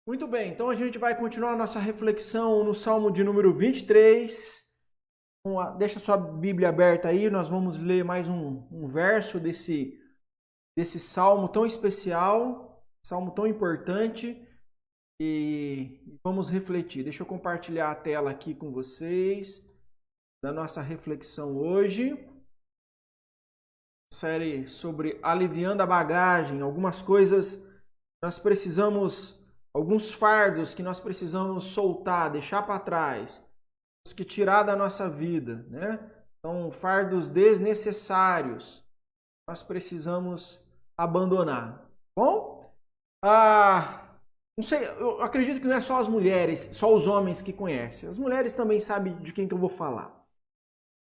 Muito bem, então a gente vai continuar a nossa reflexão no Salmo de número 23. Deixa sua Bíblia aberta aí, nós vamos ler mais um verso desse salmo tão especial, salmo tão importante, e vamos refletir. Deixa eu compartilhar a tela aqui com vocês da nossa reflexão hoje. Série sobre aliviando a bagagem, algumas coisas nós precisamos, alguns fardos que nós precisamos soltar, deixar para trás, os que tirar da nossa vida, né? São fardos desnecessários. Nós precisamos abandonar. Bom, não sei, eu acredito que não é só as mulheres, só os homens que conhecem. As mulheres também sabem de quem que eu vou falar.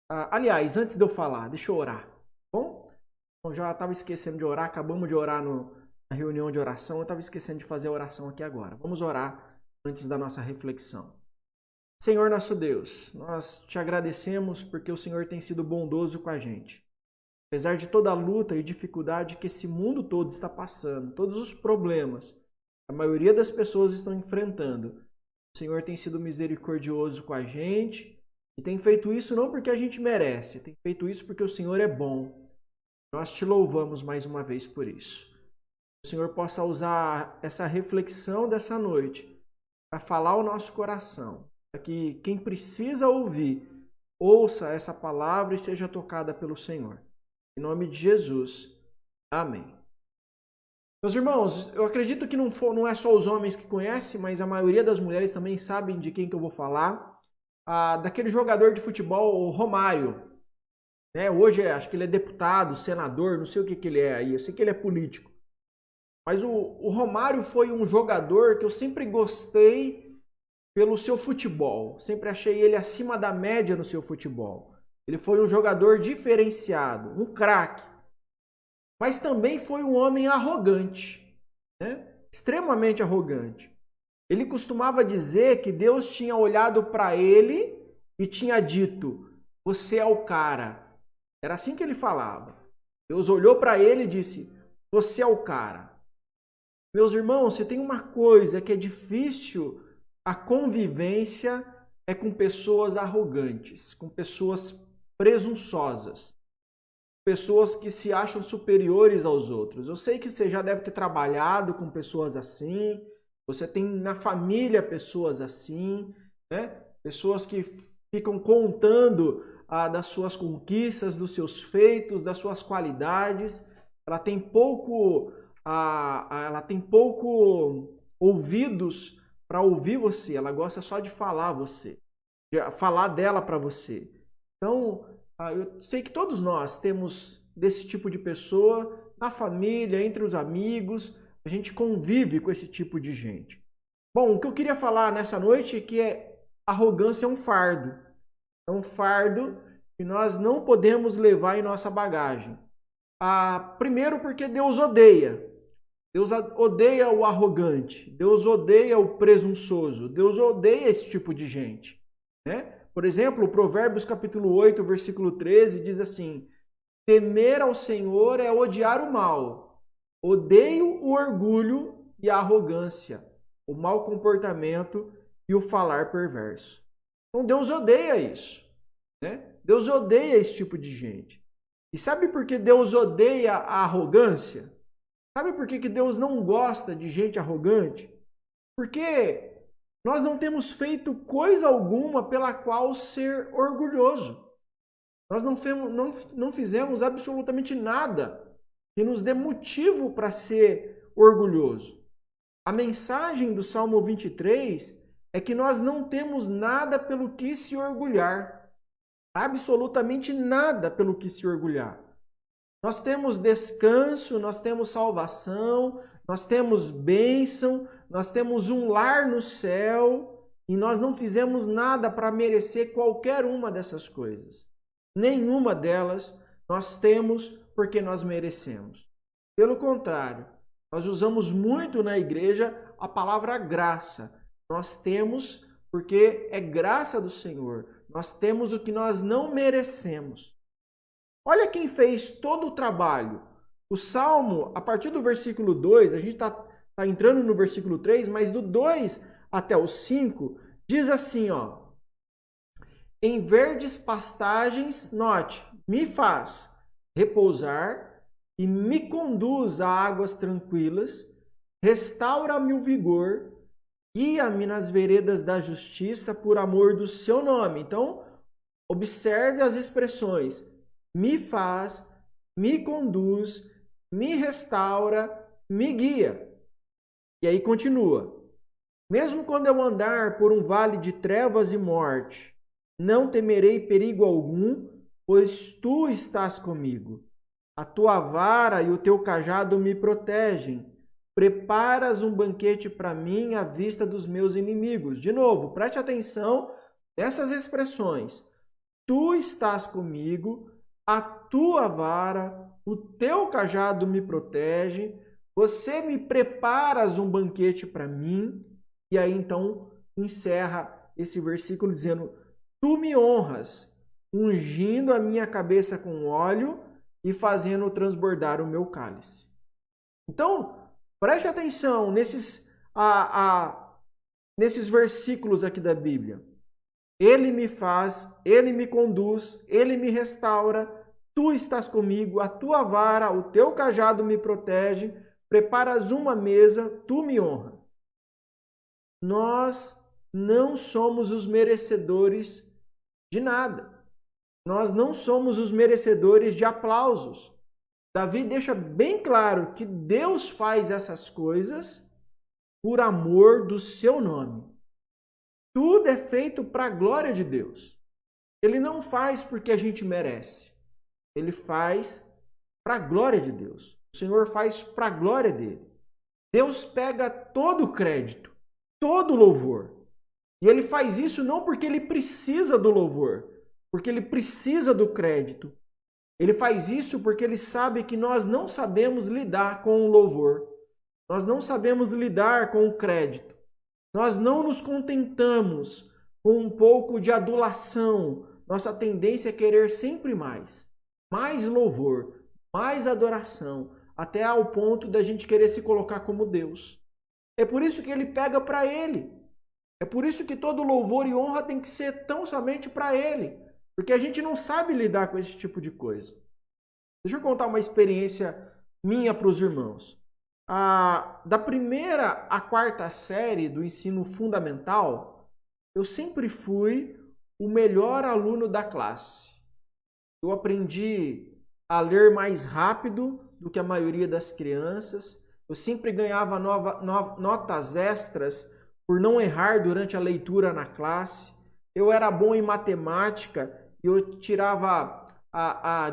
Aliás, antes de eu falar, deixa eu orar. Bom? Eu já estava esquecendo de orar, acabamos de orar na reunião de oração, eu estava esquecendo de fazer a oração aqui agora. Vamos orar antes da nossa reflexão. Senhor nosso Deus, nós te agradecemos porque o Senhor tem sido bondoso com a gente. Apesar de toda a luta e dificuldade que esse mundo todo está passando, todos os problemas, a maioria das pessoas estão enfrentando, o Senhor tem sido misericordioso com a gente e tem feito isso não porque a gente merece, tem feito isso porque o Senhor é bom. Nós te louvamos mais uma vez por isso. Que o Senhor possa usar essa reflexão dessa noite para falar ao nosso coração, para que quem precisa ouvir, ouça essa palavra e seja tocada pelo Senhor. Em nome de Jesus. Amém. Meus irmãos, eu acredito que não é só os homens que conhecem, mas a maioria das mulheres também sabem de quem que eu vou falar. Daquele jogador de futebol, o Romário. Hoje acho que ele é deputado, senador, não sei o que ele é aí, eu sei que ele é político. Mas o Romário foi um jogador que eu sempre gostei pelo seu futebol, sempre achei ele acima da média no seu futebol. Ele foi um jogador diferenciado, um craque. Mas também foi um homem arrogante, extremamente arrogante. Ele costumava dizer que Deus tinha olhado para ele e tinha dito: "Você é o cara". Era assim que ele falava. Deus olhou para ele e disse: "Você é o cara". Meus irmãos, se tem uma coisa que é difícil, a convivência é com pessoas arrogantes, com pessoas presunçosas, pessoas que se acham superiores aos outros. Eu sei que você já deve ter trabalhado com pessoas assim, você tem na família pessoas assim, Pessoas que ficam contando das suas conquistas, dos seus feitos, das suas qualidades. Ela tem pouco ouvidos para ouvir você. Ela gosta só de falar dela para você. Então, eu sei que todos nós temos desse tipo de pessoa na família, entre os amigos. A gente convive com esse tipo de gente. Bom, o que eu queria falar nessa noite é que arrogância é um fardo. É um fardo que nós não podemos levar em nossa bagagem. Primeiro porque Deus odeia. Deus odeia o arrogante. Deus odeia o presunçoso. Deus odeia esse tipo de gente. Por exemplo, Provérbios capítulo 8, versículo 13 diz assim: temer ao Senhor é odiar o mal. Odeio o orgulho e a arrogância, o mau comportamento e o falar perverso. Então Deus odeia isso. Deus odeia esse tipo de gente. E sabe por que Deus odeia a arrogância? Sabe por que Deus não gosta de gente arrogante? Porque nós não temos feito coisa alguma pela qual ser orgulhoso. Nós não fizemos absolutamente nada que nos dê motivo para ser orgulhoso. A mensagem do Salmo 23 é que nós não temos nada pelo que se orgulhar. Absolutamente nada pelo que se orgulhar. Nós temos descanso, nós temos salvação, nós temos bênção, nós temos um lar no céu e nós não fizemos nada para merecer qualquer uma dessas coisas. Nenhuma delas nós temos porque nós merecemos. Pelo contrário, nós usamos muito na igreja a palavra graça. Nós temos porque é graça do Senhor. Nós temos o que nós não merecemos. Olha quem fez todo o trabalho. O Salmo, a partir do versículo 2, a gente está está entrando no versículo 3, mas do 2 até o 5, diz assim, ó. Em verdes pastagens, note, me faz repousar e me conduz a águas tranquilas, restaura-me o vigor, guia-me nas veredas da justiça por amor do seu nome. Então, observe as expressões. Me faz, me conduz, me restaura, me guia. E aí continua. Mesmo quando eu andar por um vale de trevas e morte, não temerei perigo algum, pois tu estás comigo. A tua vara e o teu cajado me protegem. Preparas um banquete para mim à vista dos meus inimigos. De novo, preste atenção nessas expressões. Tu estás comigo, a tua vara, o teu cajado me protege, você me preparas um banquete para mim. E aí então encerra esse versículo dizendo: tu me honras, ungindo a minha cabeça com óleo e fazendo transbordar o meu cálice. Então, preste atenção nesses versículos aqui da Bíblia. Ele me faz, ele me conduz, ele me restaura, tu estás comigo, a tua vara, o teu cajado me protege, preparas uma mesa, tu me honras. Nós não somos os merecedores de nada. Nós não somos os merecedores de aplausos. Davi deixa bem claro que Deus faz essas coisas por amor do seu nome. Tudo é feito para a glória de Deus. Ele não faz porque a gente merece. Ele faz para a glória de Deus. O Senhor faz para a glória dele. Deus pega todo o crédito, todo o louvor. E ele faz isso não porque ele precisa do louvor, porque ele precisa do crédito. Ele faz isso porque ele sabe que nós não sabemos lidar com o louvor. Nós não sabemos lidar com o crédito. Nós não nos contentamos com um pouco de adulação. Nossa tendência é querer sempre mais. Mais louvor, mais adoração, até ao ponto da gente querer se colocar como Deus. É por isso que ele pega para ele. É por isso que todo louvor e honra tem que ser tão somente para ele. Porque a gente não sabe lidar com esse tipo de coisa. Deixa eu contar uma experiência minha para os irmãos. Da primeira à quarta série do ensino fundamental, eu sempre fui o melhor aluno da classe. Eu aprendi a ler mais rápido do que a maioria das crianças. Eu sempre ganhava notas extras por não errar durante a leitura na classe. Eu era bom em matemática e eu tirava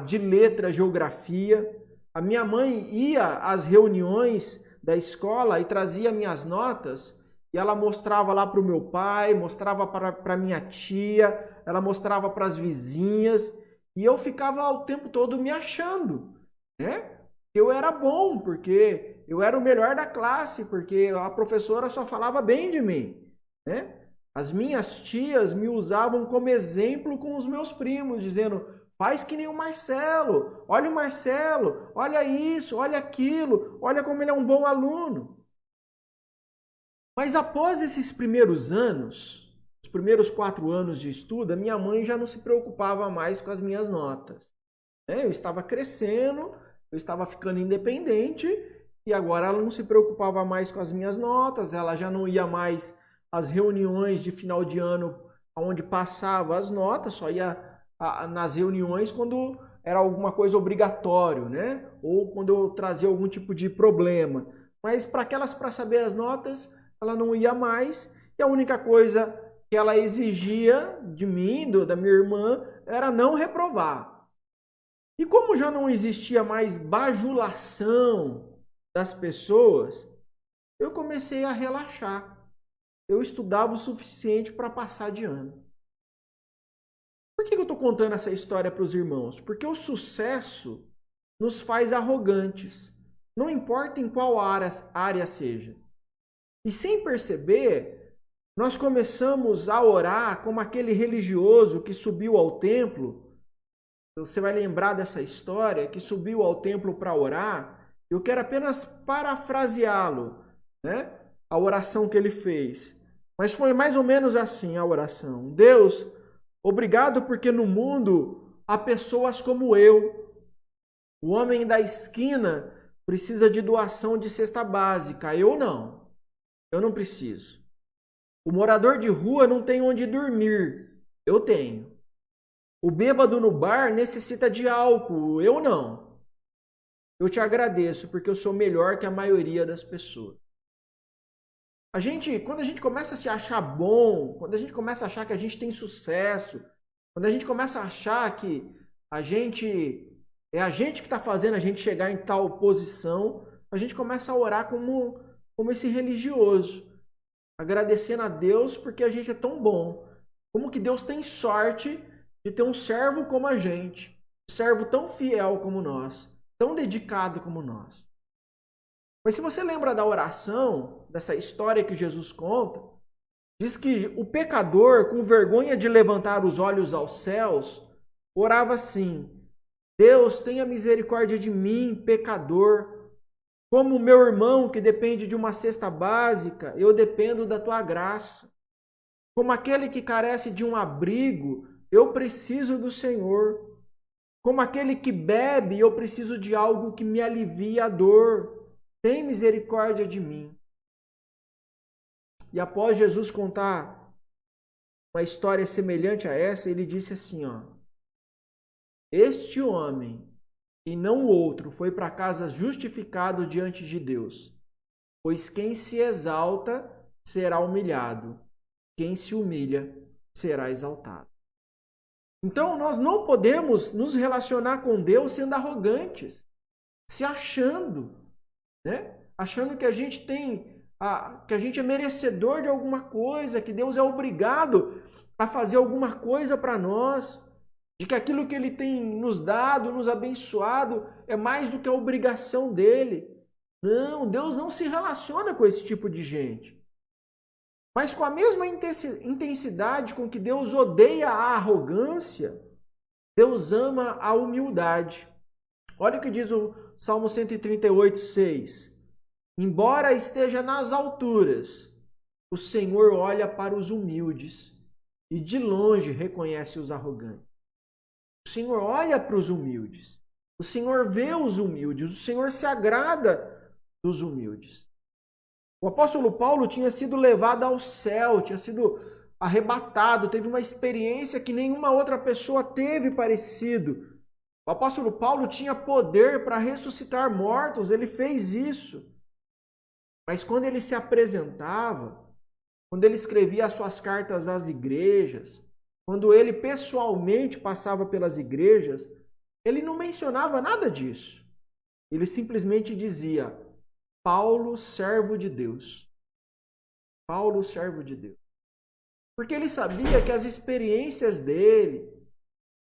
de letra geografia. A minha mãe ia às reuniões da escola e trazia minhas notas e ela mostrava lá para o meu pai, mostrava para minha tia, ela mostrava para as vizinhas e eu ficava o tempo todo me achando, né? Eu era bom porque eu era o melhor da classe, porque a professora só falava bem de mim, né? As minhas tias me usavam como exemplo com os meus primos, dizendo: faz que nem o Marcelo, olha isso, olha aquilo, olha como ele é um bom aluno. Mas após esses primeiros anos, os primeiros 4 anos de estudo, a minha mãe já não se preocupava mais com as minhas notas. Eu estava crescendo, eu estava ficando independente e agora ela não se preocupava mais com as minhas notas, ela já não ia mais às reuniões de final de ano onde passava as notas, só ia nas reuniões quando era alguma coisa obrigatório, né? Ou quando eu trazia algum tipo de problema. Mas para saber as notas, ela não ia mais. E a única coisa que ela exigia de mim, da minha irmã, era não reprovar. E como já não existia mais bajulação das pessoas, eu comecei a relaxar. Eu estudava o suficiente para passar de ano. Por que eu estou contando essa história para os irmãos? Porque o sucesso nos faz arrogantes, não importa em qual área seja. E sem perceber, nós começamos a orar como aquele religioso que subiu ao templo. Você vai lembrar dessa história, que subiu ao templo para orar. Eu quero apenas parafraseá-lo. né? A oração que ele fez. Mas foi mais ou menos assim a oração. Deus, obrigado porque no mundo há pessoas como eu. O homem da esquina precisa de doação de cesta básica. Eu não. Eu não preciso. O morador de rua não tem onde dormir. Eu tenho. O bêbado no bar necessita de álcool. Eu não. Eu te agradeço porque eu sou melhor que a maioria das pessoas. Quando a gente começa a se achar bom, quando a gente começa a achar que a gente tem sucesso, quando a gente começa a achar que a gente que está fazendo a gente chegar em tal posição, a gente começa a orar como esse religioso, agradecendo a Deus porque a gente é tão bom. Como que Deus tem sorte de ter um servo como a gente, um servo tão fiel como nós, tão dedicado como nós. Mas se você lembra da oração, dessa história que Jesus conta, diz que o pecador, com vergonha de levantar os olhos aos céus, orava assim: Deus, tenha misericórdia de mim, pecador. Como meu irmão que depende de uma cesta básica, eu dependo da tua graça. Como aquele que carece de um abrigo, eu preciso do Senhor. Como aquele que bebe, eu preciso de algo que me alivie a dor. Tem misericórdia de mim. E após Jesus contar uma história semelhante a essa, ele disse assim, este homem e não o outro foi para casa justificado diante de Deus. Pois quem se exalta será humilhado, quem se humilha será exaltado. Então nós não podemos nos relacionar com Deus sendo arrogantes, se achando, né? Achando que a gente que a gente é merecedor de alguma coisa, que Deus é obrigado a fazer alguma coisa para nós, de que aquilo que Ele tem nos dado, nos abençoado, é mais do que a obrigação dele. Não, Deus não se relaciona com esse tipo de gente. Mas com a mesma intensidade com que Deus odeia a arrogância, Deus ama a humildade. Olha o que diz o Salmo 138, 6. Embora esteja nas alturas, o Senhor olha para os humildes e de longe reconhece os arrogantes. O Senhor olha para os humildes. O Senhor vê os humildes. O Senhor se agrada dos humildes. O apóstolo Paulo tinha sido levado ao céu, tinha sido arrebatado, teve uma experiência que nenhuma outra pessoa teve parecido. O apóstolo Paulo tinha poder para ressuscitar mortos, ele fez isso. Mas quando ele se apresentava, quando ele escrevia as suas cartas às igrejas, quando ele pessoalmente passava pelas igrejas, ele não mencionava nada disso. Ele simplesmente dizia: Paulo, servo de Deus. Paulo, servo de Deus. Porque ele sabia que as experiências dele,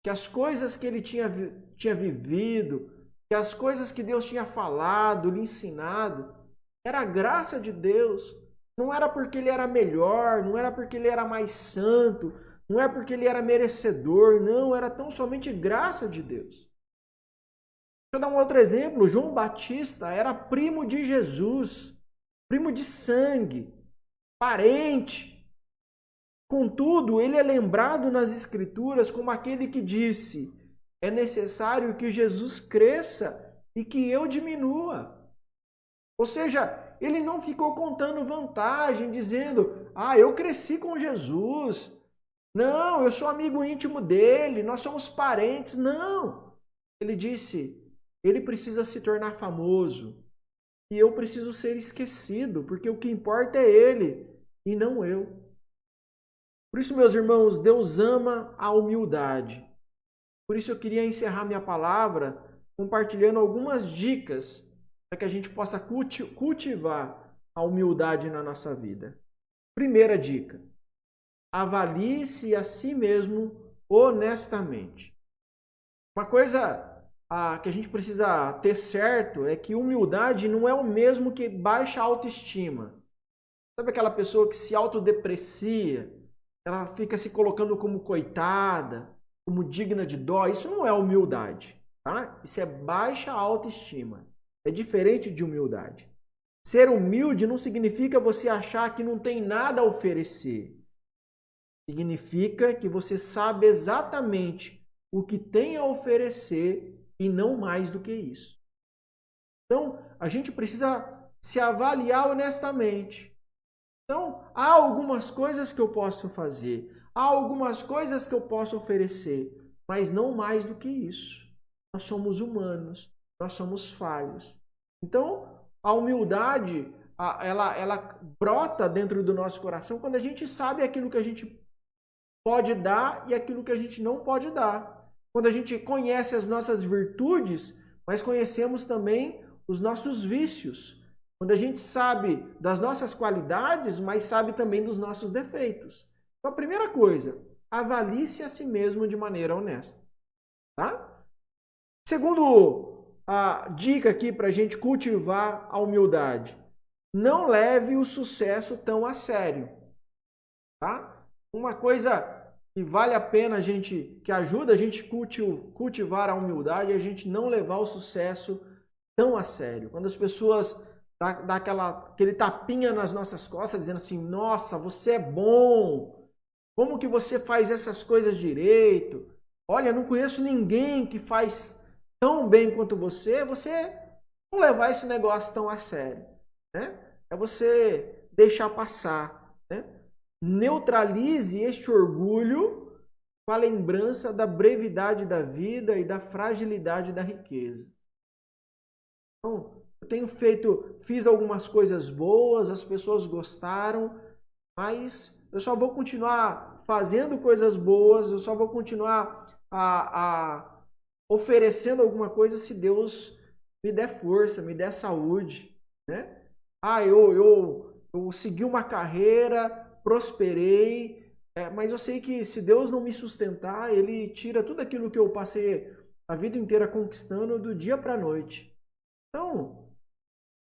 que as coisas que ele tinha vivido, que as coisas que Deus tinha falado, lhe ensinado, era a graça de Deus. Não era porque ele era melhor, não era porque ele era mais santo, não é porque ele era merecedor, não, era tão somente graça de Deus. Deixa eu dar um outro exemplo. João Batista era primo de Jesus, primo de sangue, parente. Contudo, ele é lembrado nas Escrituras como aquele que disse: é necessário que Jesus cresça e que eu diminua. Ou seja, ele não ficou contando vantagem, dizendo: eu cresci com Jesus. Não, eu sou amigo íntimo dele, nós somos parentes. Não. Ele disse: ele precisa se tornar famoso e eu preciso ser esquecido, porque o que importa é ele e não eu. Por isso, meus irmãos, Deus ama a humildade. Por isso eu queria encerrar minha palavra compartilhando algumas dicas para que a gente possa cultivar a humildade na nossa vida. Primeira dica: avalie-se a si mesmo honestamente. Uma coisa que a gente precisa ter certo é que humildade não é o mesmo que baixa autoestima. Sabe aquela pessoa que se autodeprecia, ela fica se colocando como coitada, como digna de dó? Isso não é humildade, tá? Isso é baixa autoestima. É diferente de humildade. Ser humilde não significa você achar que não tem nada a oferecer. Significa que você sabe exatamente o que tem a oferecer e não mais do que isso. Então, a gente precisa se avaliar honestamente. Então, há algumas coisas que eu posso fazer, há algumas coisas que eu posso oferecer, mas não mais do que isso. Nós somos humanos, nós somos falhos. Então, a humildade, ela brota dentro do nosso coração quando a gente sabe aquilo que a gente pode dar e aquilo que a gente não pode dar. Quando a gente conhece as nossas virtudes, mas conhecemos também os nossos vícios. Quando a gente sabe das nossas qualidades, mas sabe também dos nossos defeitos. Então, a primeira coisa, avalie-se a si mesmo de maneira honesta. Tá? Segundo a dica aqui para a gente cultivar a humildade. Não leve o sucesso tão a sério. Tá? Uma coisa que vale a pena que ajuda a gente cultivar a humildade é a gente não levar o sucesso tão a sério. Quando as pessoas dá aquele tapinha nas nossas costas, dizendo assim, nossa, você é bom, como que você faz essas coisas direito? Olha, não conheço ninguém que faz tão bem quanto você não levar esse negócio tão a sério. Né? É você deixar passar. Né? Neutralize este orgulho com a lembrança da brevidade da vida e da fragilidade da riqueza. Então, fiz algumas coisas boas, as pessoas gostaram, mas eu só vou continuar fazendo coisas boas, eu só vou continuar oferecendo alguma coisa se Deus me der força, me der saúde. Né? Eu segui uma carreira, prosperei, mas eu sei que se Deus não me sustentar, Ele tira tudo aquilo que eu passei a vida inteira conquistando do dia para a noite. Então,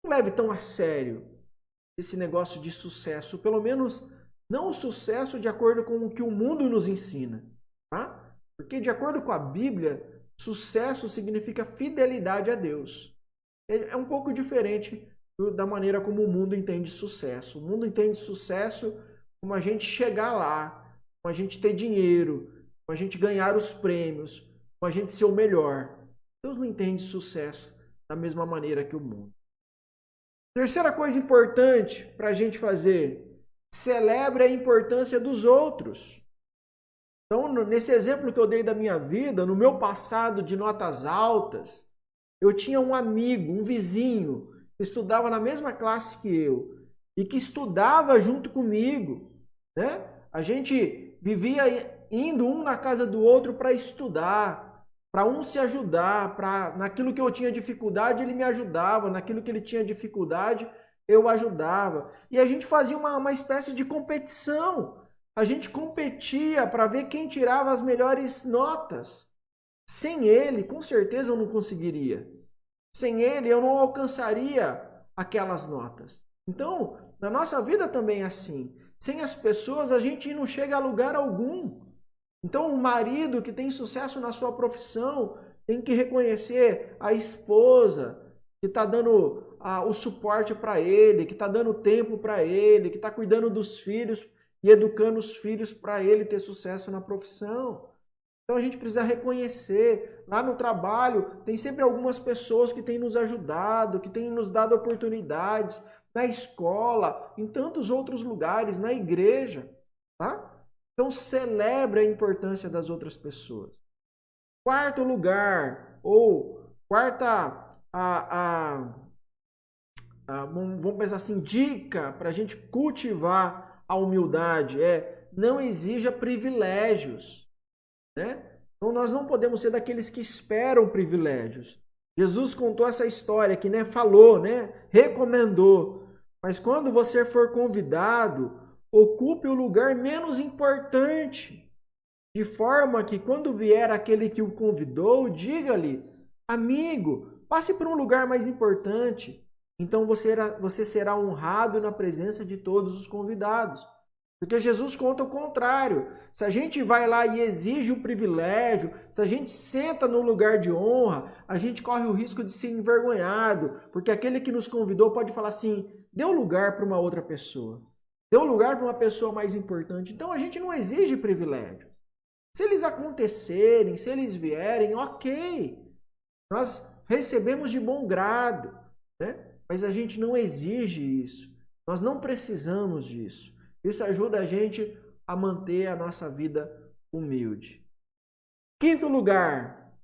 não leve tão a sério esse negócio de sucesso, pelo menos não o sucesso de acordo com o que o mundo nos ensina, tá? Porque de acordo com a Bíblia, sucesso significa fidelidade a Deus. É um pouco diferente da maneira como o mundo entende sucesso. O mundo entende sucesso como a gente chegar lá, como a gente ter dinheiro, como a gente ganhar os prêmios, como a gente ser o melhor. Deus não entende sucesso da mesma maneira que o mundo. Terceira coisa importante para a gente fazer, celebre a importância dos outros. Então, nesse exemplo que eu dei da minha vida, no meu passado de notas altas, eu tinha um amigo, um vizinho, que estudava na mesma classe que eu e que estudava junto comigo. Né? A gente vivia indo um na casa do outro para estudar, para um se ajudar, naquilo que eu tinha dificuldade, ele me ajudava, naquilo que ele tinha dificuldade, eu ajudava. E a gente fazia uma espécie de competição. A gente competia para ver quem tirava as melhores notas. Sem ele, com certeza eu não conseguiria. Sem ele, eu não alcançaria aquelas notas. Então, na nossa vida também é assim. Sem as pessoas, a gente não chega a lugar algum. Então, o marido que tem sucesso na sua profissão tem que reconhecer a esposa que está dando o suporte para ele, que está dando tempo para ele, que está cuidando dos filhos e educando os filhos para ele ter sucesso na profissão. Então, a gente precisa reconhecer. Lá no trabalho, tem sempre algumas pessoas que têm nos ajudado, que têm nos dado oportunidades, na escola, em tantos outros lugares, na igreja, tá? Então, celebre a importância das outras pessoas. Quarto lugar, ou quarta, vamos pensar assim, dica para a gente cultivar a humildade é não exija privilégios. Né? Então, nós não podemos ser daqueles que esperam privilégios. Jesus contou essa história aqui, né? Falou, né? Recomendou. Mas quando você for convidado, ocupe o lugar menos importante, de forma que quando vier aquele que o convidou, diga-lhe, amigo, passe para um lugar mais importante. Então você será honrado na presença de todos os convidados. Porque Jesus conta o contrário. Se a gente vai lá e exige o privilégio, se a gente senta no lugar de honra, a gente corre o risco de ser envergonhado, porque aquele que nos convidou pode falar assim: dê um lugar para uma outra pessoa, dê um lugar para uma pessoa mais importante. Então a gente não exige privilégios. Se eles acontecerem, se eles vierem, ok. Nós recebemos de bom grado, né? Mas a gente não exige isso. Nós não precisamos disso. Isso ajuda a gente a manter a nossa vida humilde. Quinto lugar,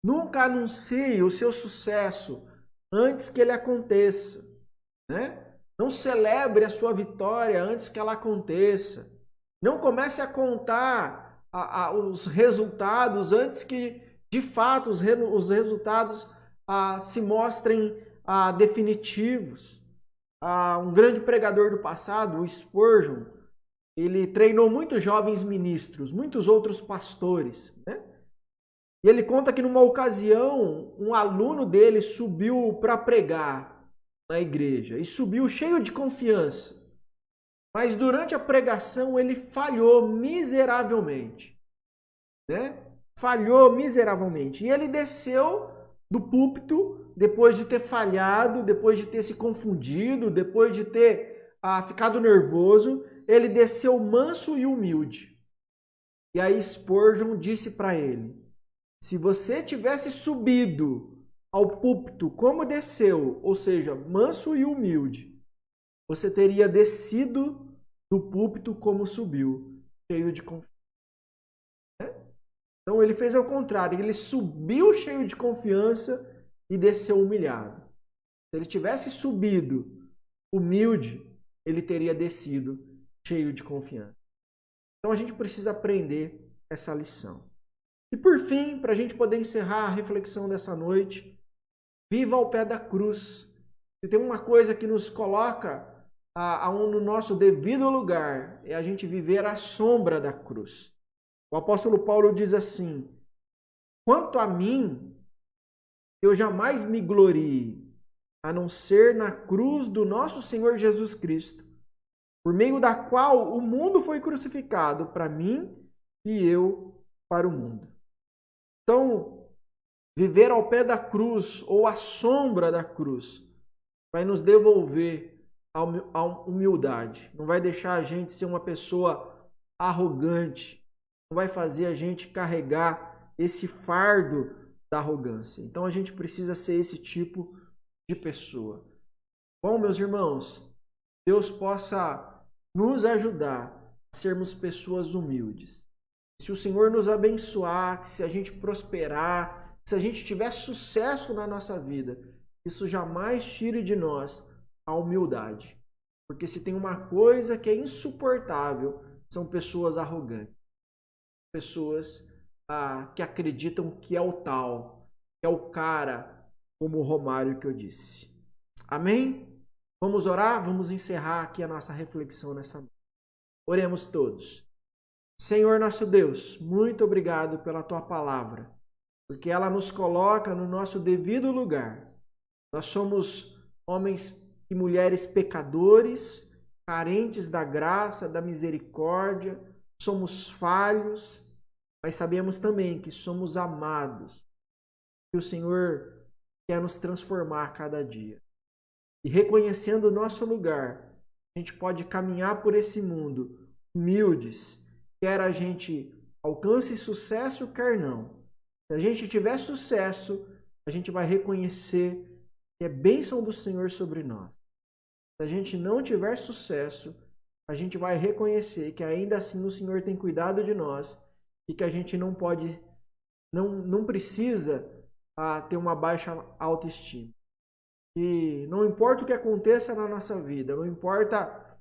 nunca anuncie o seu sucesso antes que ele aconteça, né? Não celebre a sua vitória antes que ela aconteça. Não comece a contar os resultados antes que, de fato, os resultados se mostrem definitivos. Um grande pregador do passado, o Spurgeon, ele treinou muitos jovens ministros, muitos outros pastores, né? E ele conta que numa ocasião, um aluno dele subiu para pregar na igreja e subiu cheio de confiança. Mas durante a pregação ele falhou miseravelmente, né? Falhou miseravelmente. E ele desceu do púlpito depois de ter falhado, depois de ter se confundido, depois de ter ficado nervoso. Ele desceu manso e humilde. E aí Spurgeon disse para ele: se você tivesse subido ao púlpito como desceu, ou seja, manso e humilde, você teria descido do púlpito como subiu, cheio de confiança. Então ele fez ao contrário, ele subiu cheio de confiança e desceu humilhado. Se ele tivesse subido humilde, ele teria descido cheio de confiança. Então a gente precisa aprender essa lição. E por fim, para a gente poder encerrar a reflexão dessa noite, viva ao pé da cruz. Se tem uma coisa que nos coloca no nosso devido lugar, é a gente viver à sombra da cruz. O apóstolo Paulo diz assim: quanto a mim, eu jamais me glorie, a não ser na cruz do nosso Senhor Jesus Cristo, por meio da qual o mundo foi crucificado para mim e eu para o mundo. Então, viver ao pé da cruz ou à sombra da cruz vai nos devolver a humildade. Não vai deixar a gente ser uma pessoa arrogante. Não vai fazer a gente carregar esse fardo da arrogância. Então a gente precisa ser esse tipo de pessoa. Bom, meus irmãos, Deus possa nos ajudar a sermos pessoas humildes. Se o Senhor nos abençoar, se a gente prosperar, se a gente tiver sucesso na nossa vida, isso jamais tire de nós a humildade. Porque se tem uma coisa que é insuportável, são pessoas arrogantes. Pessoas que acreditam que é o tal, que é o cara, como o Romário que eu disse. Amém? Vamos orar? Vamos encerrar aqui a nossa reflexão nessa noite. Oremos todos. Senhor nosso Deus, muito obrigado pela tua palavra, porque ela nos coloca no nosso devido lugar. Nós somos homens e mulheres pecadores, carentes da graça, da misericórdia, somos falhos, mas sabemos também que somos amados, que o Senhor quer nos transformar a cada dia. E reconhecendo o nosso lugar, a gente pode caminhar por esse mundo humildes, quer a gente alcance sucesso, quer não. Se a gente tiver sucesso, a gente vai reconhecer que é bênção do Senhor sobre nós. Se a gente não tiver sucesso, a gente vai reconhecer que ainda assim o Senhor tem cuidado de nós e que a gente não precisa ter uma baixa autoestima. E não importa o que aconteça na nossa vida, não importa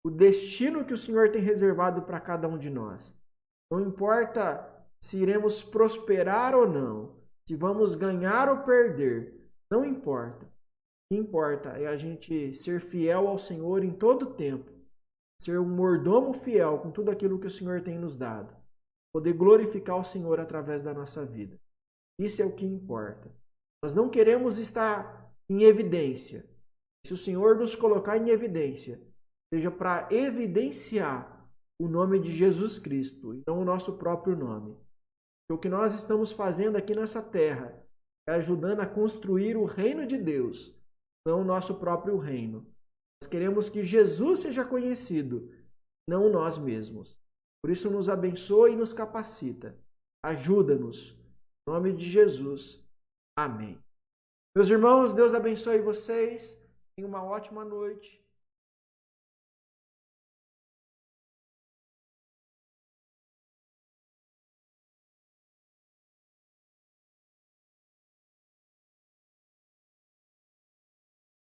o destino que o Senhor tem reservado para cada um de nós. Não importa se iremos prosperar ou não, se vamos ganhar ou perder, não importa. O que importa é a gente ser fiel ao Senhor em todo o tempo, ser um mordomo fiel com tudo aquilo que o Senhor tem nos dado, poder glorificar o Senhor através da nossa vida. Isso é o que importa. Nós não queremos estar em evidência. Se o Senhor nos colocar em evidência, seja para evidenciar o nome de Jesus Cristo, e não o nosso próprio nome. O que nós estamos fazendo aqui nessa terra é ajudando a construir o reino de Deus, não o nosso próprio reino. Nós queremos que Jesus seja conhecido, não nós mesmos. Por isso, nos abençoa e nos capacita. Ajuda-nos. Em nome de Jesus. Amém. Meus irmãos, Deus abençoe vocês. Tenham uma ótima noite.